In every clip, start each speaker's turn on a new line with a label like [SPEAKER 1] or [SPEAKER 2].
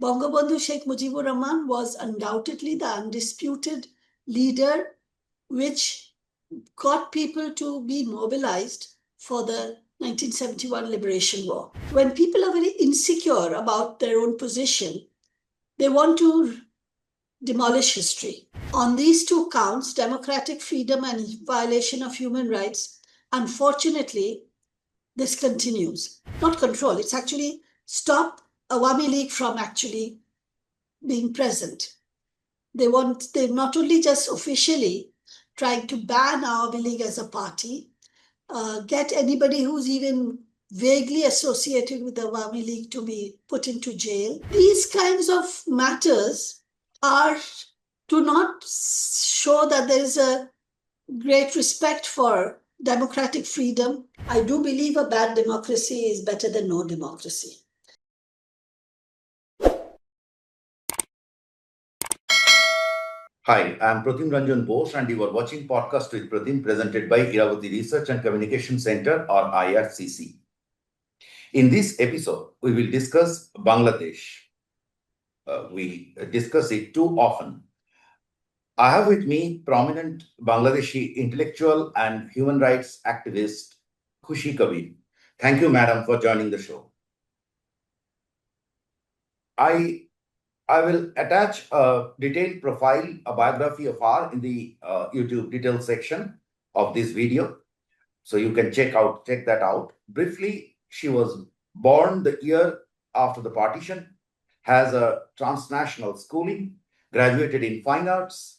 [SPEAKER 1] Bangabandhu Sheikh Mujibur Rahman was undoubtedly the undisputed leader which got people to be mobilized for the 1971 Liberation War. When people are very insecure about their own position, they want to demolish history. On these two counts, democratic freedom and violation of human rights, unfortunately, this continues. Not control, it's actually stop Awami League from actually being present. They not only just officially trying to ban Awami League as a party, get anybody who's even vaguely associated with the Awami League to be put into jail. These kinds of matters do not show that there is a great respect for democratic freedom. I do believe a bad democracy is better than no democracy.
[SPEAKER 2] Hi, I'm Pratim Ranjan Bose, and you are watching Podcast with Pratim, presented by Iravati Research and Communication Center, or IRCC. In this episode, we will discuss Bangladesh. We discuss it too often. I have with me prominent Bangladeshi intellectual and human rights activist Khushi Kabir. Thank you, madam, for joining the show. I will attach a detailed profile, a biography of her in the YouTube details section of this video. So you can check that out. Briefly, she was born the year after the partition, has a transnational schooling, graduated in fine arts.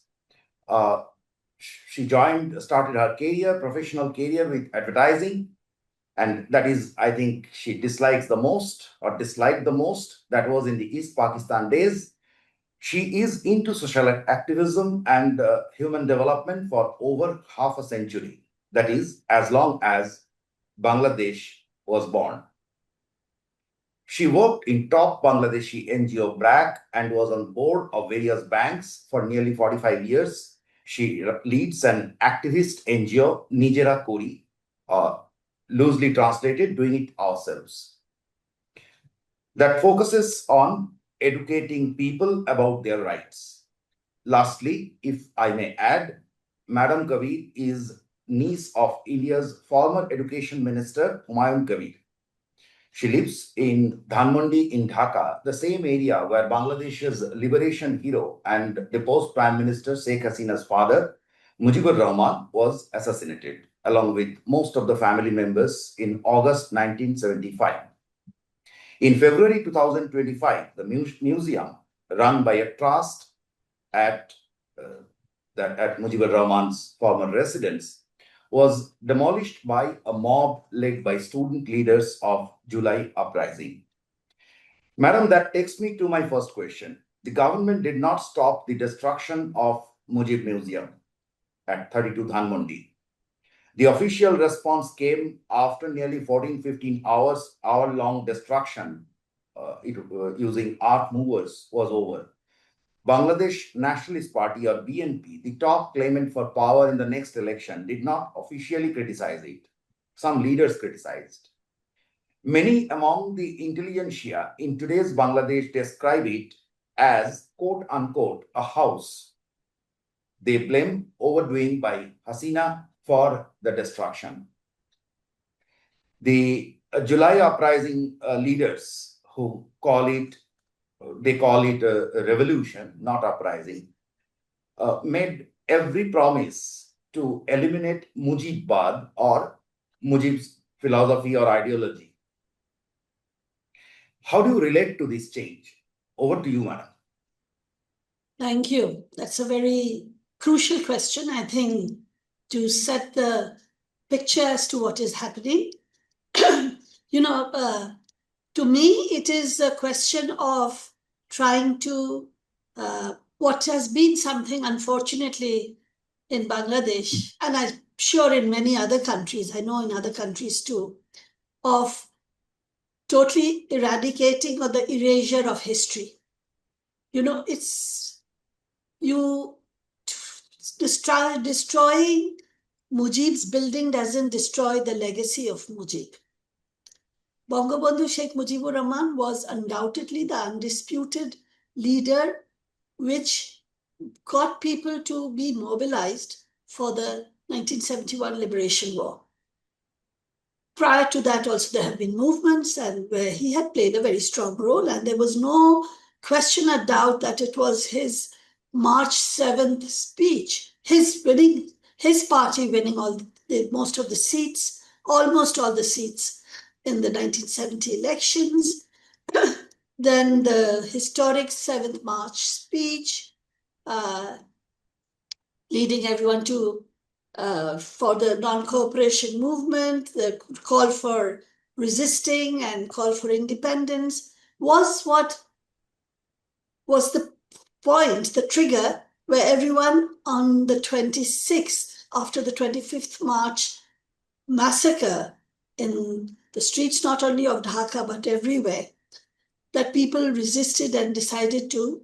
[SPEAKER 2] She started her professional career with advertising. And that is, I think, she disliked the most. That was in the East Pakistan days. She is into social activism and human development for over half a century. That is, as long as Bangladesh was born. She worked in top Bangladeshi NGO BRAC and was on board of various banks for nearly 45 years. She leads an activist NGO, Nijera Kori, loosely translated, doing it ourselves, that focuses on educating people about their rights. Lastly, if I may add, Madam Kabir is niece of India's former education minister, Humayun Kabir. She lives in Dhanmondi in Dhaka, the same area where Bangladesh's liberation hero and deposed Prime Minister Sheikh Hasina's father, Mujibur Rahman, was assassinated, along with most of the family members in August 1975. In February 2025, the museum run by a trust at Mujibur Rahman's former residence was demolished by a mob led by student leaders of July uprising. Madam, that takes me to my first question. The government did not stop the destruction of Mujib Museum at 32 Dhanmondi. The official response came after nearly 14-15 hour-long destruction using art movers was over. Bangladesh Nationalist Party, or BNP, the top claimant for power in the next election, did not officially criticize it. Some leaders criticized. Many among the intelligentsia in today's Bangladesh describe it as, quote unquote, a house. They blame overdoing by Hasina for the destruction. The July uprising leaders who call it a revolution, not uprising, made every promise to eliminate Mujibad, or Mujib's philosophy or ideology. How do you relate to this change? Over to you, madam.
[SPEAKER 1] Thank you. That's a very crucial question, I think, to set the picture as to what is happening. To me, it is a question of trying to, what has been something, unfortunately, in Bangladesh, and I'm sure in many other countries, I know in other countries too, of totally eradicating or the erasure of history. Destroying Mujib's building doesn't destroy the legacy of Mujib. Bangabandhu Sheikh Mujibur Rahman was undoubtedly the undisputed leader which got people to be mobilized for the 1971 Liberation War. Prior to that also there have been movements and where he had played a very strong role, and there was no question or doubt that it was his March 7th speech, his party winning most of the seats, almost all the seats in the 1970 elections. Then the historic 7th March speech, leading everyone to for the non-cooperation movement, the call for resisting and call for independence was what was the point, the trigger, where everyone on the 26th, after the 25th March massacre in the streets not only of Dhaka but everywhere, that people resisted and decided to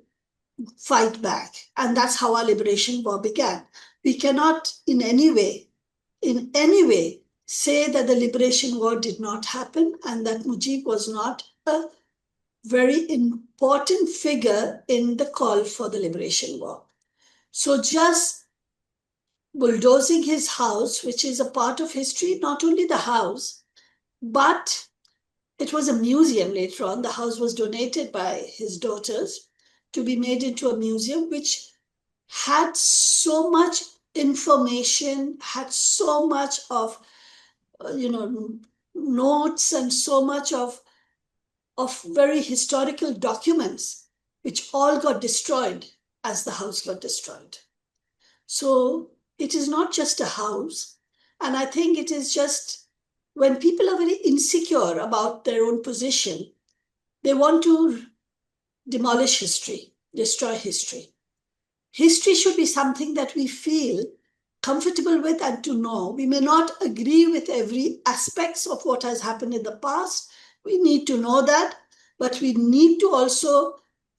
[SPEAKER 1] fight back. And that's how our liberation war began. We cannot in any way, say that the liberation war did not happen and that Mujib was not a very important figure in the call for the liberation war. So just bulldozing his house, which is a part of history, not only the house, but it was a museum later on. The house was donated by his daughters to be made into a museum, which had so much information, had so much of, notes and so much of very historical documents, which all got destroyed as the house got destroyed. So it is not just a house. And I think it is just when people are very insecure about their own position, they want to demolish history, destroy history. History should be something that we feel comfortable with and to know. We may not agree with every aspects of what has happened in the past. We need to know that, but we need to also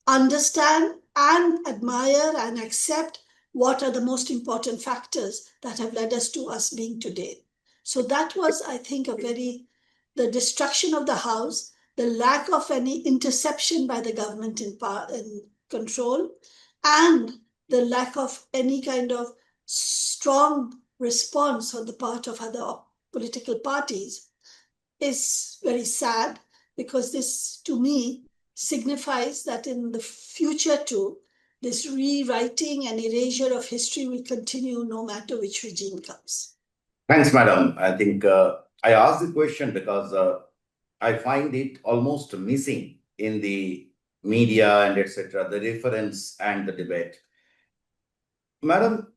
[SPEAKER 1] understand and admire and accept what are the most important factors that have led us to us being today. So that was, I think, the destruction of the house, the lack of any interception by the government in control, and the lack of any kind of strong response on the part of other political parties is very sad, because this, to me, signifies that in the future too, this rewriting and erasure of history will continue no matter which regime comes.
[SPEAKER 2] Thanks, madam. I think I asked the question because I find it almost missing in the media and etc., the reference and the debate. Madam,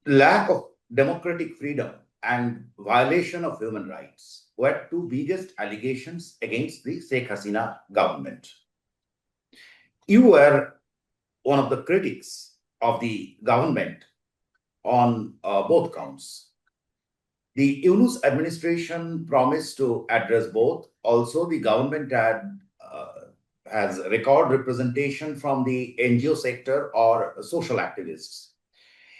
[SPEAKER 2] lack of democratic freedom and violation of human rights were two biggest allegations against the Sheikh Hasina government. You were one of the critics of the government on both counts. The Yunus administration promised to address both. Also, the government has record representation from the NGO sector or social activists.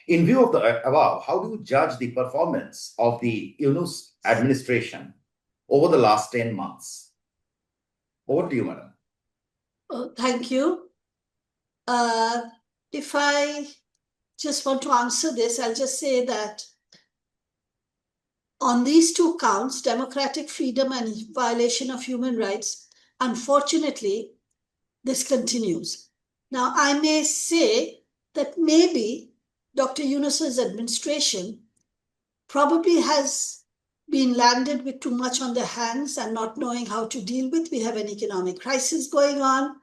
[SPEAKER 2] In view of the above, how do you judge the performance of the Yunus administration over the last 10 months? Over to you, madam.
[SPEAKER 1] Thank you. If I just want to answer this, I'll just say that on these two counts, democratic freedom and violation of human rights, unfortunately, this continues. Now, I may say that maybe Dr. Yunus's administration probably has been landed with too much on their hands and not knowing how to deal with. We have an economic crisis going on.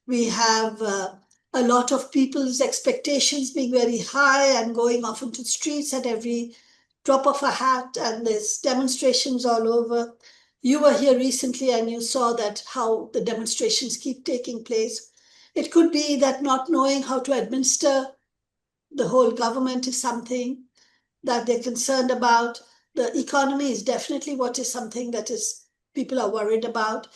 [SPEAKER 1] We have a lot of people's expectations being very high and going off into the streets at every drop of a hat, and there's demonstrations all over. You were here recently and you saw that how the demonstrations keep taking place. It could be that not knowing how to administer the whole government is something that they're concerned about. The economy is definitely what is something that is people are worried about.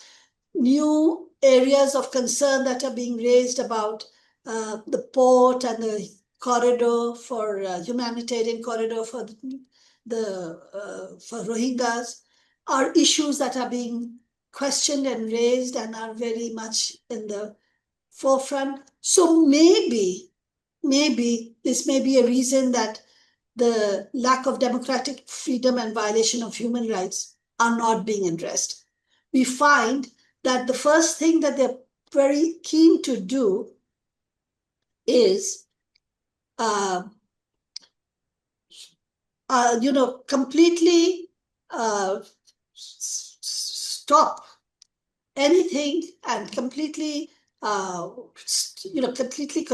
[SPEAKER 1] New areas of concern that are being raised about the port and the corridor for humanitarian corridor for Rohingyas are issues that are being questioned and raised and are very much in the forefront. So maybe this may be a reason that the lack of democratic freedom and violation of human rights are not being addressed. We find that the first thing that they're very keen to do is completely stop anything and completely, completely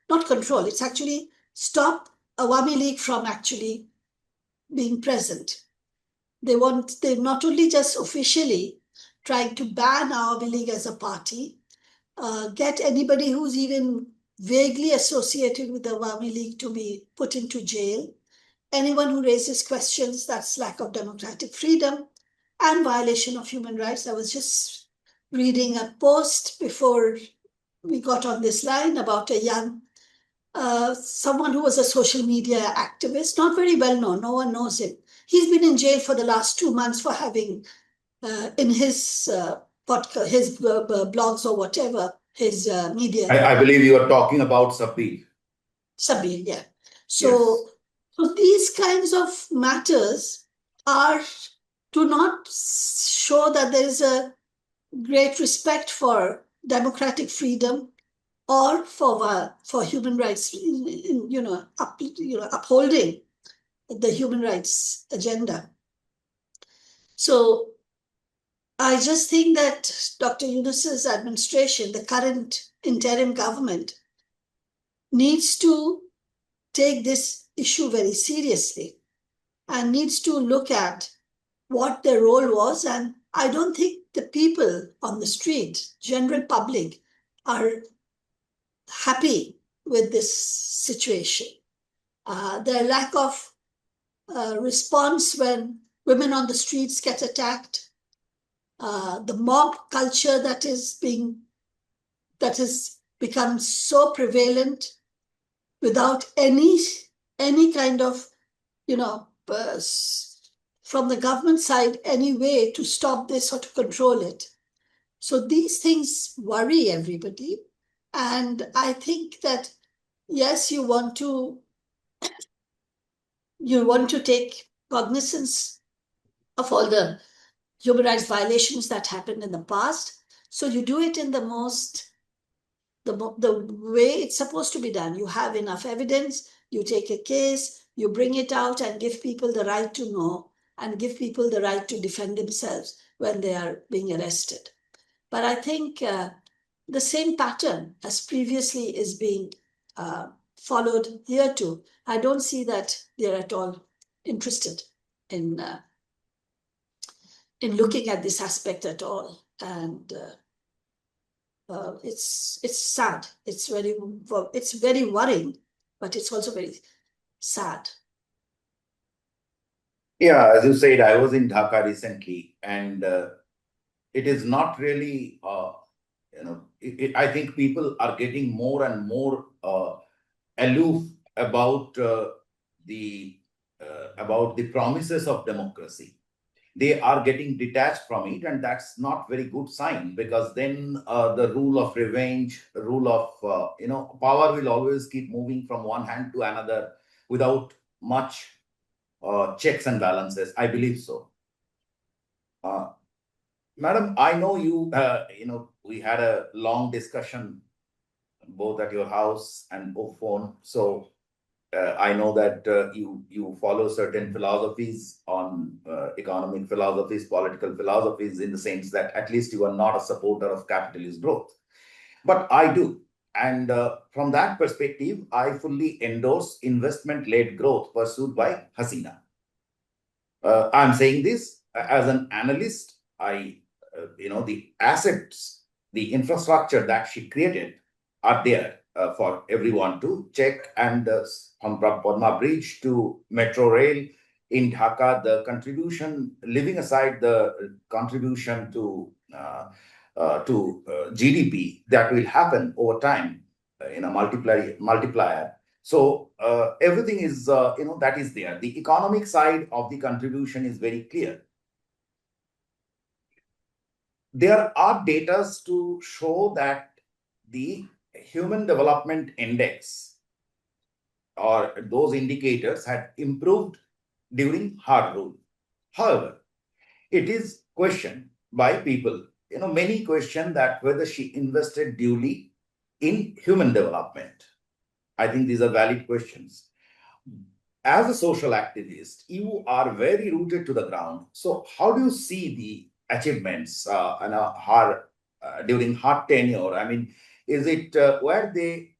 [SPEAKER 1] not control, it's actually stop Awami League from actually being present. They not only just officially trying to ban Awami League as a party, get anybody who's even vaguely associated with the Awami League to be put into jail. Anyone who raises questions, that's lack of democratic freedom and violation of human rights. I was just reading a post before we got on this line about a young, someone who was a social media activist, not very well known, no one knows him. He's been in jail for the last 2 months for having, in his podcast, his blogs or whatever, his media.
[SPEAKER 2] I believe you are talking about Sabir.
[SPEAKER 1] Sabir, yeah. So these kinds of matters do not show that there is a great respect for democratic freedom or for human rights, upholding the human rights agenda. So I just think that Dr. Yunus's administration, the current interim government, needs to take this issue very seriously and needs to look at what their role was. And I don't think the people on the street, general public, are happy with this situation. Their lack of response when women on the streets get attacked, the mob culture that has become so prevalent without any kind of, from the government side, any way to stop this or to control it. So these things worry everybody. And I think that, yes, you want to take cognizance of all the human rights violations that happened in the past. So you do it in the way it's supposed to be done. You have enough evidence, you take a case, you bring it out and give people the right to know and give people the right to defend themselves when they are being arrested. But I think the same pattern as previously is being followed here too. I don't see that they're at all interested in looking at this aspect at all. And it's sad. It's very worrying, but it's also very sad.
[SPEAKER 2] Yeah, as you said, I was in Dhaka recently, and it is not really, I think people are getting more and more aloof about the promises of democracy. They are getting detached from it, and that's not very good sign, because then the rule of revenge, the rule of power will always keep moving from one hand to another without much checks and balances. I believe so. Madam, I know you. We had a long discussion both at your house and over phone. So I know that you follow certain philosophies on economic philosophies, political philosophies, in the sense that at least you are not a supporter of capitalist growth. But I do. And from that perspective, I fully endorse investment-led growth pursued by Hasina. I'm saying this as an analyst. The assets, the infrastructure that she created are there for everyone to check. And from Padma Bridge to Metro Rail in Dhaka, the contribution, leaving aside the contribution to GDP that will happen over time in a multiplier. So everything is, that is there. The economic side of the contribution is very clear. there are data to show that the Human Development Index or those indicators had improved during hard rule. However, it is questioned by people. Many question that whether she invested duly in human development. I think these are valid questions. As a social activist, you are very rooted to the ground. So, how do you see the achievements during her tenure? I mean, is it where they?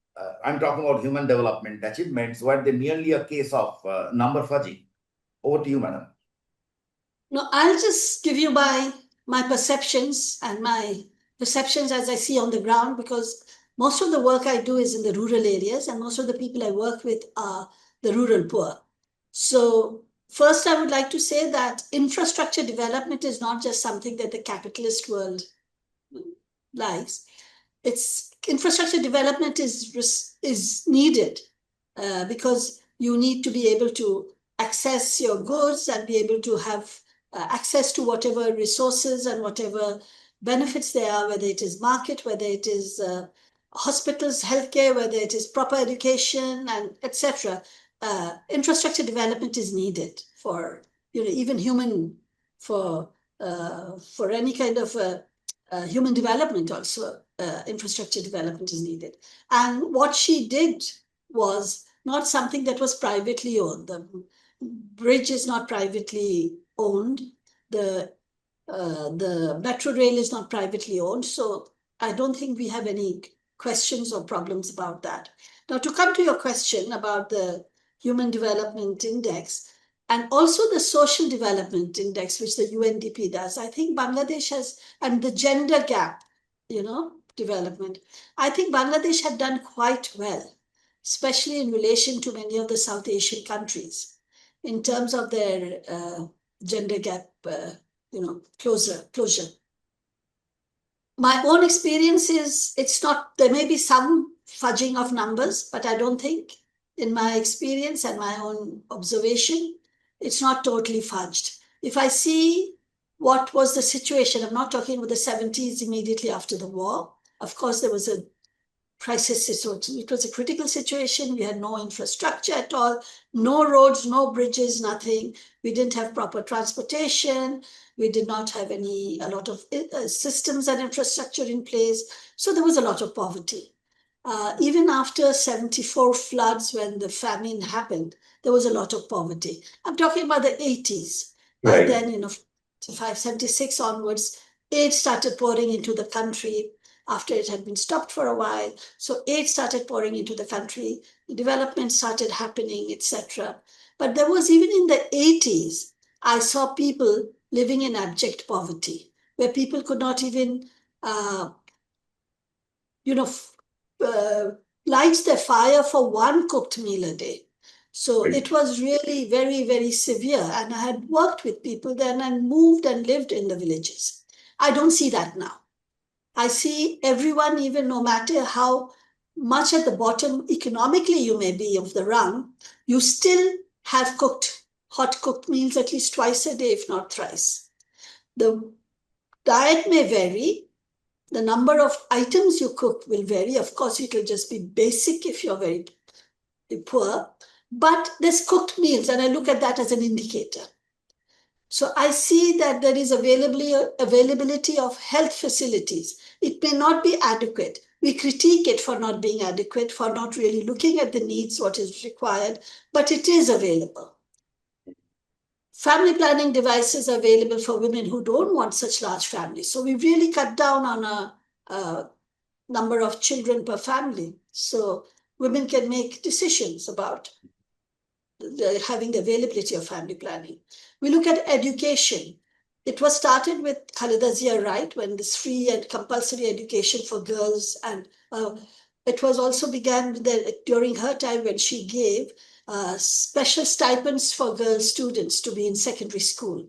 [SPEAKER 2] I'm talking about human development achievements. Were they merely a case of number fudging? Over to you, madam.
[SPEAKER 1] No, I'll just give you my perceptions and my perceptions as I see on the ground, because most of the work I do is in the rural areas and most of the people I work with are the rural poor. So first, I would like to say that infrastructure development is not just something that the capitalist world likes. It's infrastructure development is needed because you need to be able to access your goods and be able to have access to whatever resources and whatever benefits there are, whether it is market, whether it is hospitals, healthcare, whether it is proper education, and etc. Infrastructure development is needed for even human for any kind of human development also. Infrastructure development is needed. And what she did was not something that was privately owned. The bridge is not privately owned. The metro rail is not privately owned. So I don't think we have any questions or problems about that. Now, to come to your question about the Human Development Index, and also the Social Development Index, which the UNDP does, I think Bangladesh has, and the gender gap, development, I think Bangladesh had done quite well, especially in relation to many of the South Asian countries, in terms of their gender gap, closure. My own experience is it's not, there may be some fudging of numbers, but I don't think, in my experience and my own observation, it's not totally fudged. If I see what was the situation, I'm not talking about the 70s immediately after the war. Of course, there was a crisis situation. It was a critical situation. We had no infrastructure at all, no roads, no bridges, nothing. We didn't have proper transportation. We did not have a lot of systems and infrastructure in place. So there was a lot of poverty. Even after 74 floods, when the famine happened, there was a lot of poverty. I'm talking about the 80s. By then, 76 onwards, aid started pouring into the country after it had been stopped for a while. So aid started pouring into the country, development started happening, etc. But there was, even in the 80s, I saw people living in abject poverty, where people could not even, light their fire for one cooked meal a day. So it was really very, very severe. And I had worked with people then and moved and lived in the villages. I don't see that now. I see everyone, even no matter how much at the bottom economically you may be of the rung, you still have hot cooked meals at least twice a day, if not thrice. The diet may vary. The number of items you cook will vary. Of course, it will just be basic if you're very poor. But there's cooked meals, and I look at that as an indicator. So I see that there is availability of health facilities. It may not be adequate. We critique it for not being adequate, for not really looking at the needs, what is required, but it is available. Family planning devices are available for women who don't want such large families. So we've really cut down on a number of children per family. So women can make decisions about having the availability of family planning. We look at education. It was started with Khalida Zia, right, when this free and compulsory education for girls, and it was also began during her time when she gave special stipends for girl students to be in secondary school.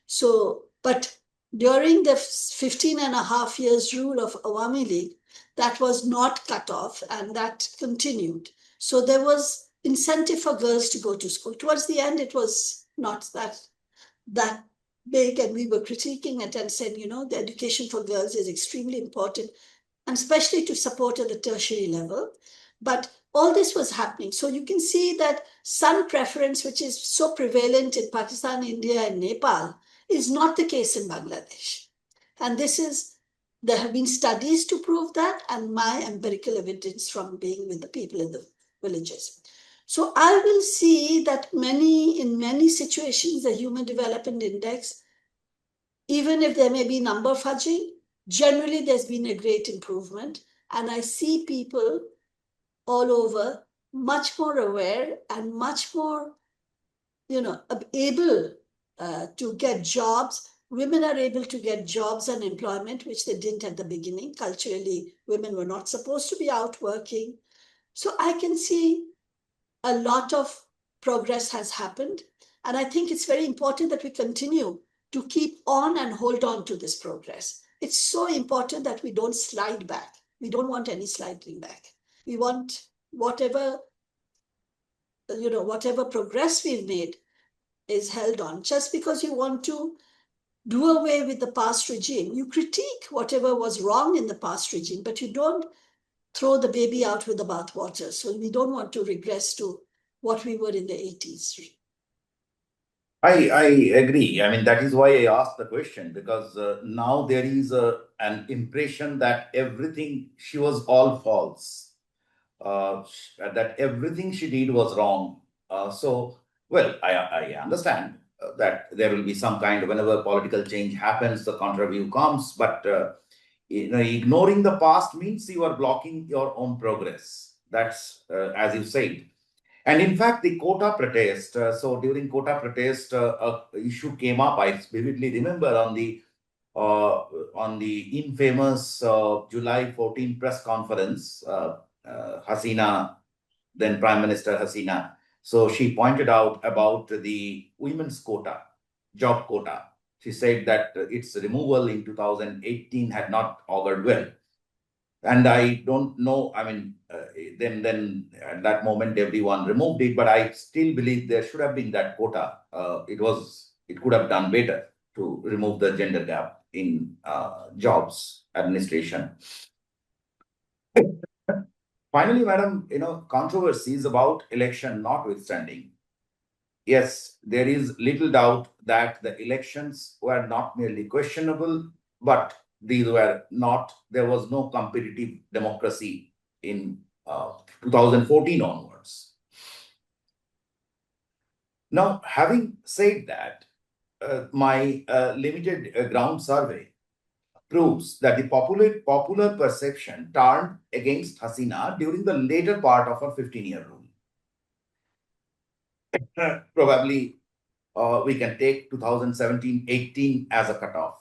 [SPEAKER 1] So, but during the 15 and a half years rule of Awami League, that was not cut off and that continued. So there was incentive for girls to go to school. Towards the end, it was not that big, and we were critiquing it and said, the education for girls is extremely important, and especially to support at the tertiary level. But all this was happening. So you can see that son preference, which is so prevalent in Pakistan, India, and Nepal, is not the case in Bangladesh. And there have been studies to prove that, and my empirical evidence from being with the people in the villages. So I will see that in many situations, the Human Development Index, even if there may be number fudging, generally there's been a great improvement. And I see people all over much more aware and much more, able to get jobs. Women are able to get jobs and employment, which they didn't at the beginning. Culturally, women were not supposed to be out working. So I can see a lot of progress has happened. And I think it's very important that we continue to keep on and hold on to this progress. It's so important that we don't slide back. We don't want any sliding back. We want whatever progress we've made is held on. Just because you want to do away with the past regime, you critique whatever was wrong in the past regime, but you don't throw the baby out with the bathwater. So we don't want to regress to what we were in the 80s.
[SPEAKER 2] I agree. I mean, that is why I asked the question, because now there is an impression that everything, she was all false, that everything she did was wrong. I understand that there will be some kind, whenever political change happens, the counter view comes, but ignoring the past means you are blocking your own progress. That's as you said. And in fact, the quota protest, so during quota protest, a issue came up. I vividly remember on the infamous July 14 press conference, Hasina, then Prime Minister Hasina. So she pointed out about the women's quota, job quota. She said that its removal in 2018 had not augured well. And I don't know, I mean, then at that moment, everyone removed it, but I still believe there should have been that quota. It could have done better to remove the gender gap in jobs administration. Finally, madam, controversies about election notwithstanding. Yes, there is little doubt that the elections were not merely questionable, but there was no competitive democracy in 2014 onwards. Now, having said that, my limited ground survey proves that the popular perception turned against Hasina during the later part of her 15-year rule. Probably we can take 2017-18 as a cutoff.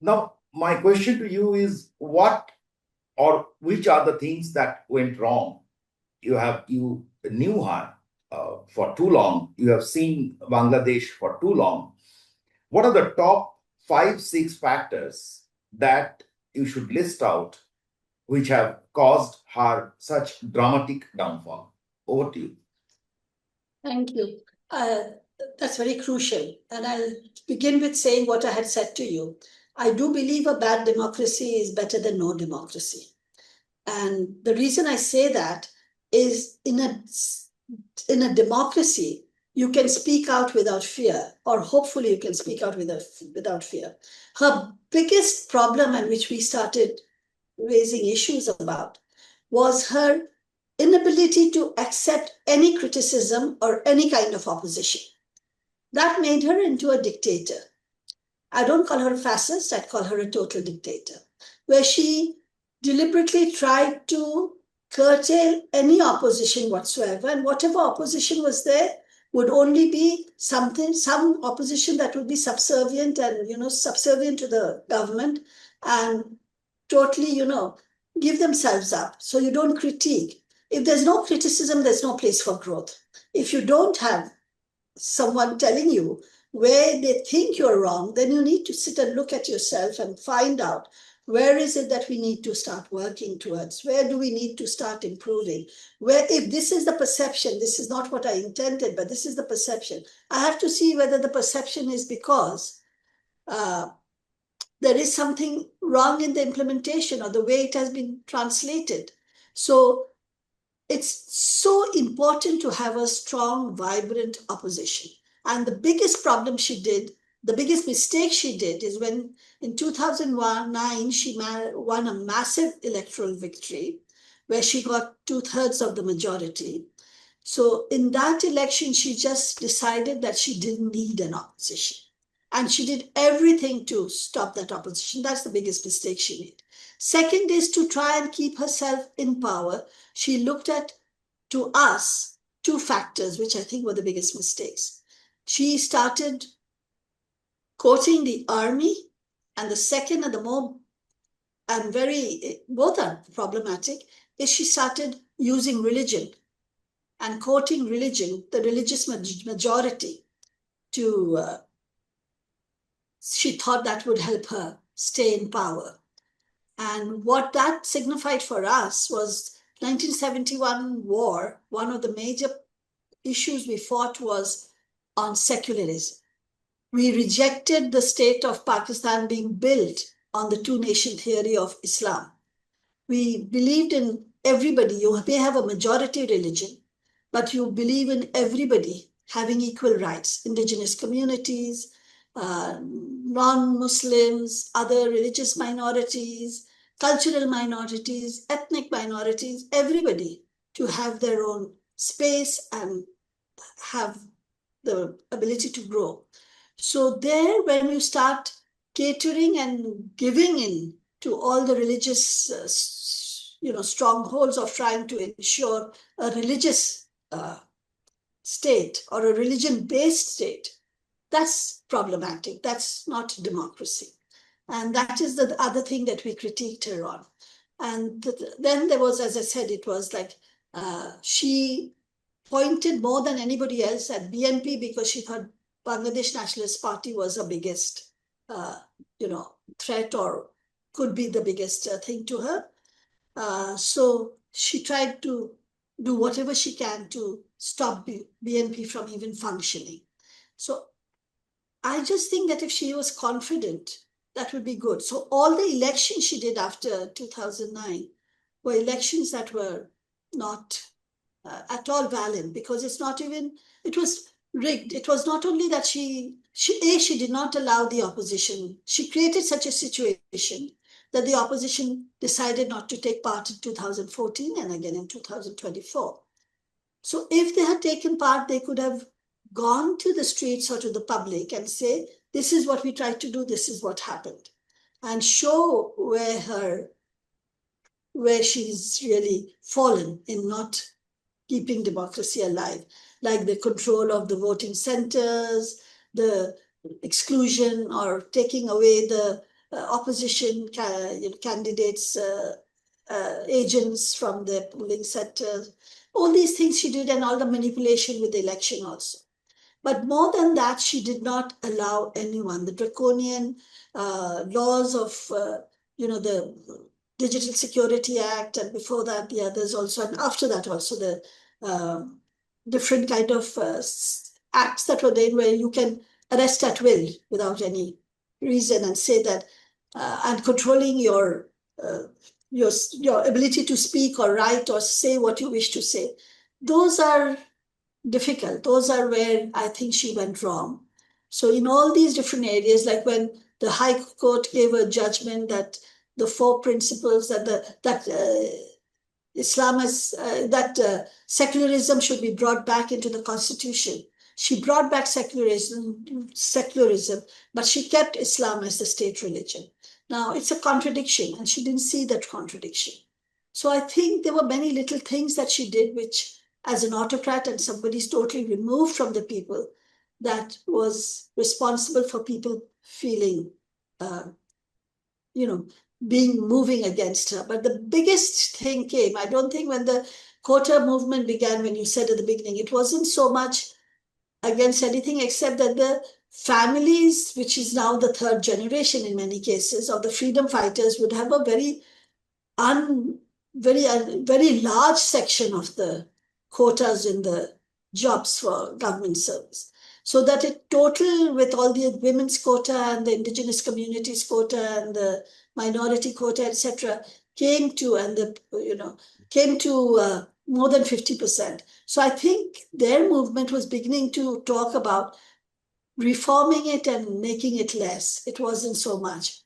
[SPEAKER 2] Now, my question to you is which are the things that went wrong? You knew her for too long. You have seen Bangladesh for too long. What are the top 5-6 factors that you should list out which have caused her such dramatic downfall? Over to you.
[SPEAKER 1] Thank you. That's very crucial. And I'll begin with saying what I had said to you. I do believe a bad democracy is better than no democracy. And the reason I say that is in a democracy, you can speak out without fear, or hopefully you can speak out without fear. Her biggest problem, and which we started raising issues about, was her inability to accept any criticism or any kind of opposition. That made her into a dictator. I don't call her a fascist, I'd call her a total dictator, where she deliberately tried to curtail any opposition whatsoever, and whatever opposition was there would only be some opposition that would be subservient and, subservient to the government and totally, give themselves up. So you don't critique. If there's no criticism, there's no place for growth. If you don't have someone telling you where they think you're wrong, then you need to sit and look at yourself and find out Where is it that we need to start working towards? Where do we need to start improving? Where, if this is the perception, this is not what I intended, but this is the perception, I have to see whether the perception is because there is something wrong in the implementation or the way it has been translated. So it's so important to have a strong, vibrant opposition. And the biggest problem she did, the biggest mistake she did is when in 2009, she won a massive electoral victory where she got 2/3 of the majority. So in that election, she just decided that she didn't need an opposition. And she did everything to stop that opposition. That's the biggest mistake she made. Second is to try and keep herself in power. She looked at, to us, two factors, which I think were the biggest mistakes. She started quoting the army, and the second and the more, and both are problematic, is she started using religion and quoting religion, the religious majority, she thought that would help her stay in power. And what that signified for us was 1971 war. One of the major issues we fought was on secularism. We rejected the state of Pakistan being built on the two-nation theory of Islam. We believed in everybody. You may have a majority religion, but you believe in everybody having equal rights, indigenous communities, non-Muslims, other religious minorities, cultural minorities, ethnic minorities, everybody to have their own space and have the ability to grow. So there, when you start catering and giving in to all the religious strongholds of trying to ensure a religious state or a religion-based state, that's problematic. That's not democracy. And that is the other thing that we critiqued her on. And then there was, as I said, it was like she pointed more than anybody else at BNP because she thought Bangladesh Nationalist Party was the biggest, threat or could be the biggest thing to her. So she tried to do whatever she can to stop BNP from even functioning. So I just think that if she was confident, that would be good. So all the elections she did after 2009 were elections that were not at all valid, because it was rigged. It was not only that she did not allow the opposition. She created such a situation that the opposition decided not to take part in 2014 and again in 2024. So if they had taken part, they could have gone to the streets or to the public and say, this is what we tried to do, this is what happened, and show where she's really fallen in not keeping democracy alive, like the control of the voting centers, the exclusion or taking away the opposition candidates' agents from the polling centers. All these things she did, and all the manipulation with the election also. But more than that, she did not allow anyone. The draconian laws of, the Digital Security Act, and before that, the others also, and after that also, the different kind of acts that were there where you can arrest at will without any reason and say that, and controlling your ability to speak or write or say what you wish to say. Those are difficult. Those are where I think she went wrong. So in all these different areas, like when the High Court gave a judgment that the four principles that secularism should be brought back into the constitution. She brought back secularism, but she kept Islam as the state religion. Now, it's a contradiction, and she didn't see that contradiction. So I think there were many little things that she did, which, as an autocrat and somebody's totally removed from the people, that was responsible for people feeling, moving against her. But the biggest thing came, I don't think when the quota movement began, when you said at the beginning, it wasn't so much against anything except that families, which is now the third generation in many cases, of the freedom fighters would have a very very large section of the quotas in the jobs for government service. So that it total with all the women's quota and the indigenous communities quota and the minority quota, etc., came to more than 50%. So I think their movement was beginning to talk about reforming it and making it less. It wasn't so much.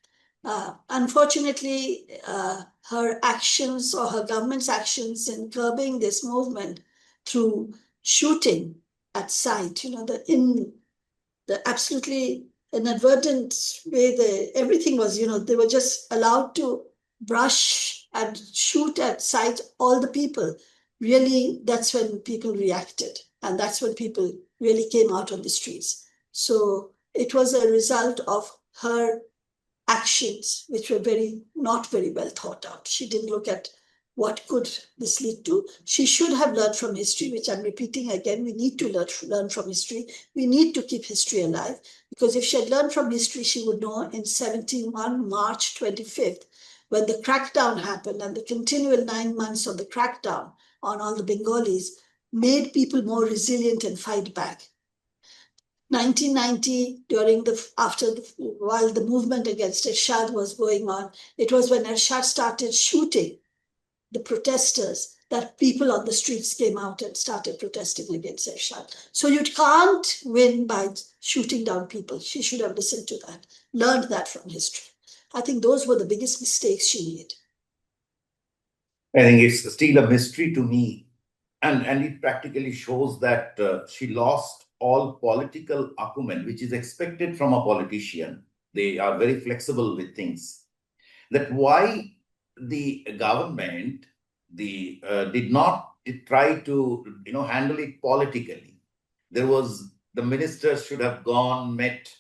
[SPEAKER 1] Unfortunately, her actions or her government's actions in curbing this movement through shooting at sight, the absolutely inadvertent way everything was, they were just allowed to brush and shoot at sight all the people. Really, that's when people reacted, and that's when people really came out on the streets. So it was a result of her actions, which were not very well thought out. She didn't look at what could this lead to. She should have learned from history, which I'm repeating again. We need to learn from history. We need to keep history alive, because if she had learned from history, she would know in 71, March 25th, when the crackdown happened and the continual 9 months of the crackdown on all the Bengalis made people more resilient and fight back. 1990, while the movement against Ershad was going on, it was when Ershad started shooting the protesters that people on the streets came out and started protesting against Ershad. So you can't win by shooting down people. She should have listened to that, learned that from history. I think those were the biggest mistakes she made.
[SPEAKER 2] I think it's still a mystery to me. And it practically shows that she lost all political acumen, which is expected from a politician. They are very flexible with things. That why the government did not try to handle it politically. The ministers should have gone, met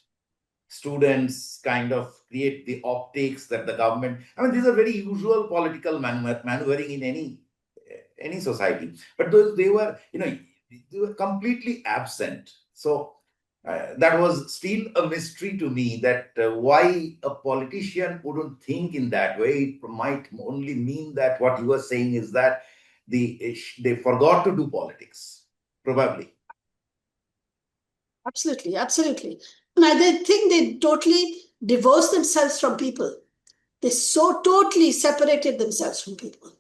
[SPEAKER 2] students, kind of create the optics that the government. I mean, these are very usual political maneuvering in any society. But they were completely absent. So that was still a mystery to me, that why a politician wouldn't think in that way. It might only mean that what you are saying is that they forgot to do politics, probably.
[SPEAKER 1] Absolutely, absolutely. And I think they totally divorced themselves from people. They so totally separated themselves from people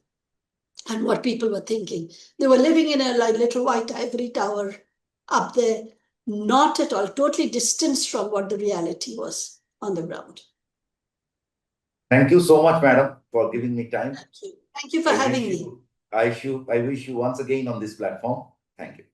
[SPEAKER 1] and what people were thinking. They were living in a little white ivory tower up there, not at all, totally distanced from what the reality was on the ground.
[SPEAKER 2] Thank you so much, madam, for giving me time.
[SPEAKER 1] Thank you for having me.
[SPEAKER 2] I wish you once again on this platform. Thank you.